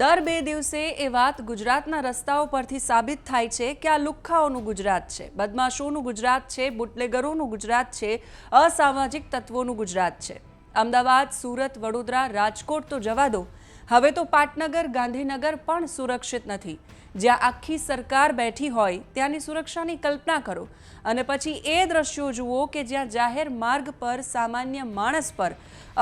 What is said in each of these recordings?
દર 2 દિવસે એ વાત ગુજરાતના રસ્તાઓ પરથી સાબિત થાય છે કે આ લુખ્ખાઓનું ગુજરાત છે, બદમાશોનું ગુજરાત છે, બુટલેગરોનું ગુજરાત છે, અસામાજિક તત્વોનું ગુજરાત છે। અમદાવાદ, સુરત, વડોદરા, રાજકોટ તો જવા દો, હવે તો પાટનગર, ગાંધીનગર પણ સુરક્ષિત નથી। જ્યાં આખી સરકાર બેઠી હોય ત્યાંની સુરક્ષાની કલ્પના કરો અને પછી એ દ્રશ્યો જુઓ કે જ્યાં જાહેર માર્ગ પર સામાન્ય માણસ પર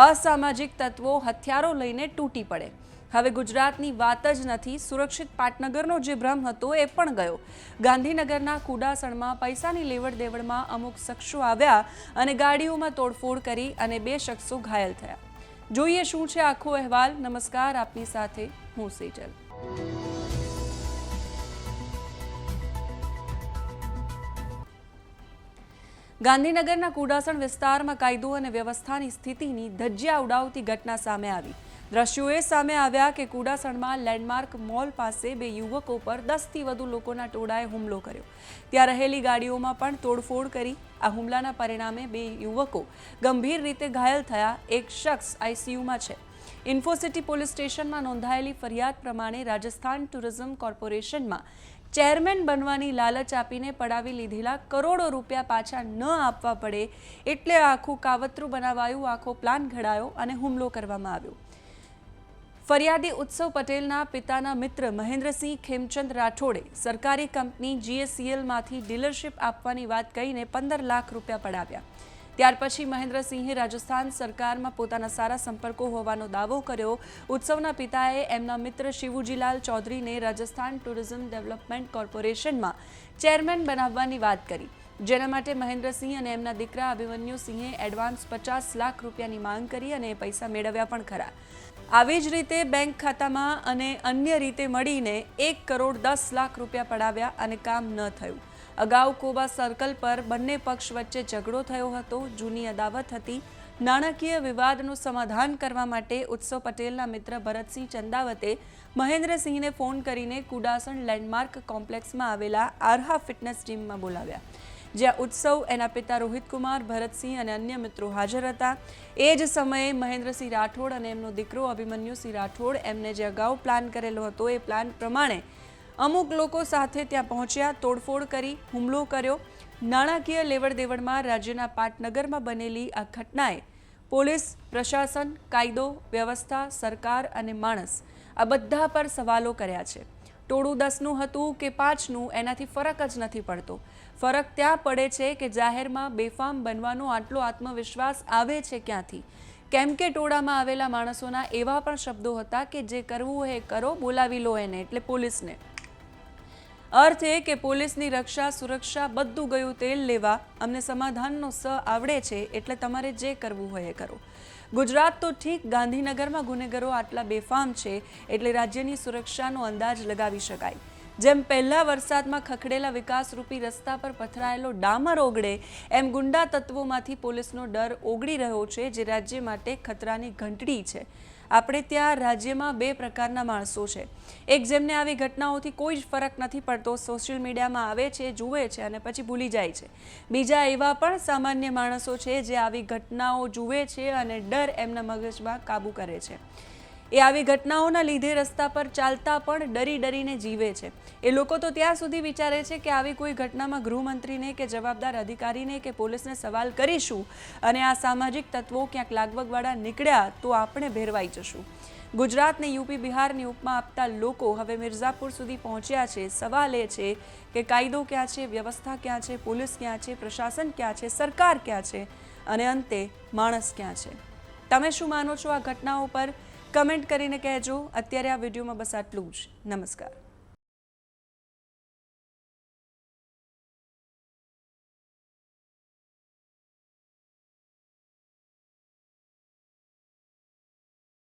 અસામાજિક તત્વો હથિયારો લઈને તૂટી પડે। હવે ગુજરાતની વાત જ નથી, સુરક્ષિત પાટનગરનો જે ભ્રમ હતો એ પણ ગયો। ગાંધીનગરના કુડાસણમાં પૈસાની લેવડ દેવડમાં અમુક શખ્સો આવ્યા અને ગાડીઓમાં તોડફોડ કરી અને 2 શખ્સો ઘાયલ થયા। જોઈએ શું છે આખો અહેવાલ। નમસ્કાર, આપની સાથે હું સેજલ। ગાંધીનગરના કુડાસણ વિસ્તારમાં કાયદો અને વ્યવસ્થાની સ્થિતિની ધજ્જિયા ઉડાવતી ઘટના સામે આવી। દ્રશ્યો એ સામે આવ્યા કે કુડાસણમાં લેન્ડમાર્ક મોલ પાસે 2 યુવકો પર 10થી વધુ લોકોના ટોળાએ હુમલો કર્યો। ત્યાં રહેલી ગાડીઓમાં પણ તોડફોડ કરી। આ હુમલાના પરિણામે 2 યુવકો ગંભીર રીતે ઘાયલ થયા। એક શખ્સ આઈસીયુમાં છે। ઇન્ફોસિટી પોલીસ સ્ટેશનમાં નોંધાયેલી ફરિયાદ પ્રમાણે રાજસ્થાન ટુરિઝમ કોર્પોરેશનમાં ચેરમેન બનવાની લાલચ આપીને પડાવી લીધેલા કરોડો રૂપિયા પાછા ન આપવા પડે એટલે આખું કાવતરું બનાવાયું, આખો પ્લાન ઘડાયો અને હુમલો કરવામાં આવ્યો। ફરિયાદી ઉત્સવ પટેલના પિતાના મિત્ર મહેન્દ્રસિંહ ખેમચંદ રાઠોડે સરકારી કંપની જીએસીએલમાંથી ડીલરશીપ આપવાની વાત કહીને 15 લાખ રૂપિયા પડાવ્યા। ત્યાર પછી મહેન્દ્રસિંહે રાજસ્થાન સરકારમાં પોતાના સારા સંપર્કો હોવાનો દાવો કર્યો। ઉત્સવના પિતાએ એમના મિત્ર શિવુજીલાલ ચૌધરીને રાજસ્થાન ટુરિઝમ ડેવલપમેન્ટ કોર્પોરેશનમાં ચેરમેન બનાવવાની વાત કરી, જેના માટે મહેન્દ્રસિંહ અને એમના દીકરા અભિમન્યુસિંહે એડવાન્સ 50 લાખ રૂપિયાની માંગ કરી અને એ પૈસા મેળવ્યા પણ ખરા। આવી જ રીતે બેંક ખાતામાં અને અન્ય રીતે મળીને 1 કરોડ 10 લાખ રૂપિયા પડાવ્યા અને કામ ન થયું। અગાઉ કોબા સર્કલ પર બંને પક્ષ વચ્ચે ઝઘડો થયો હતો, જૂની અદાવત હતી। નાણાકીય વિવાદનું સમાધાન કરવા માટે ઉત્સવ પટેલના મિત્ર ભરતસિંહ ચંદાવતે મહેન્દ્રસિંહને ફોન કરીને કુડાસણ લેન્ડમાર્ક કોમ્પ્લેક્સમાં આવેલા આરહા ફિટનેસ જીમમાં બોલાવ્યા, જ્યાં ઉત્સવ, એના પિતા રોહિતકુમાર, ભરતસિંહ અને અન્ય મિત્રો હાજર હતા। એ જ સમયે મહેન્દ્રસિંહ રાઠોડ અને એમનો દીકરો અભિમન્યુસિંહ રાઠોડ એમને જે અગાઉ પ્લાન કરેલો હતો એ પ્લાન પ્રમાણે અમુક લોકો સાથે ત્યાં પહોંચ્યા, તોડફોડ કરી, હુમલો કર્યો। નાણાકીય લેવડ દેવડમાં રાજ્યના પાટનગરમાં બનેલી આ ઘટનાએ પોલીસ, પ્રશાસન, કાયદો, વ્યવસ્થા, સરકાર અને માણસ આ બધા પર સવાલો કર્યા છે। ટોળું 10નું હતું કે 5નું એનાથી ફરક જ નથી પડતો। ફરક ત્યાં પડે છે કે જાહેરમાં બેફામ બનવાનો આટલો આત્મવિશ્વાસ આવે છે ક્યાંથી? કેમ કે ટોળામાં આવેલા માણસોના એવા પણ શબ્દો હતા કે જે કરવું હોય એ કરો, બોલાવી લો એને, એટલે પોલીસને। અર્થ એ કે પોલીસની રક્ષા, સુરક્ષા બધું ગયું તેલ લેવા, અમને સમાધાનનો સ આવડે છે એટલે તમારે જે કરવું હોય એ કરો। ગુજરાત તો ઠીક, ગાંધીનગરમાં ગુનેગારો આટલા બેફામ છે એટલે રાજ્યની સુરક્ષાનો અંદાજ લગાવી શકાય। જેમ પહેલા વરસાદમાં ખખડેલા વિકાસરૂપી રસ્તા પર પથરાયેલો ડામર ઓગળે એમ ગુંડા તત્વોમાંથી પોલીસનો ડર ઓગળી રહ્યો છે, જે રાજ્ય માટે ખતરાની ઘંટડી છે। આપણે ત્યાં રાજ્યમાં 2 પ્રકારના માણસો છે। એક જેમને આવી ઘટનાઓથી કોઈ જ ફરક નથી પડતો, સોશિયલ મીડિયામાં આવે છે, જુએ છે અને પછી ભૂલી જાય છે। બીજા એવા પણ સામાન્ય માણસો છે જે આવી ઘટનાઓ જુએ છે અને ડર એમના મગજમાં કાબૂ કરે છે। એ આવી ઘટનાઓના લીધે રસ્તા પર ચાલતા પણ ડરી ડરીને જીવે છે। એ લોકો તો ત્યાં સુધી વિચારે છે કે આવી કોઈ ઘટનામાં ગૃહમંત્રીને કે જવાબદાર અધિકારીને કે પોલીસને સવાલ કરીશું અને આ સામાજિક તત્વો ક્યાંક લાગવગવાળા નીકળ્યા તો આપણે ભેરવાઈ જશું। ગુજરાતને યુપી, બિહારની ઉપમા આપતા લોકો હવે મિર્ઝાપુર સુધી પહોંચ્યા છે। સવાલ એ છે કે કાયદો ક્યાં છે, વ્યવસ્થા ક્યાં છે, પોલીસ ક્યાં છે, પ્રશાસન ક્યાં છે, સરકાર ક્યાં છે અને અંતે માણસ ક્યાં છે? તમે શું માનો છો આ ઘટનાઓ પર? કમેન્ટ કરીને કહેજો। અત્યારે આ વિડીયોમાં બસ આટલું જ। નમસ્કાર।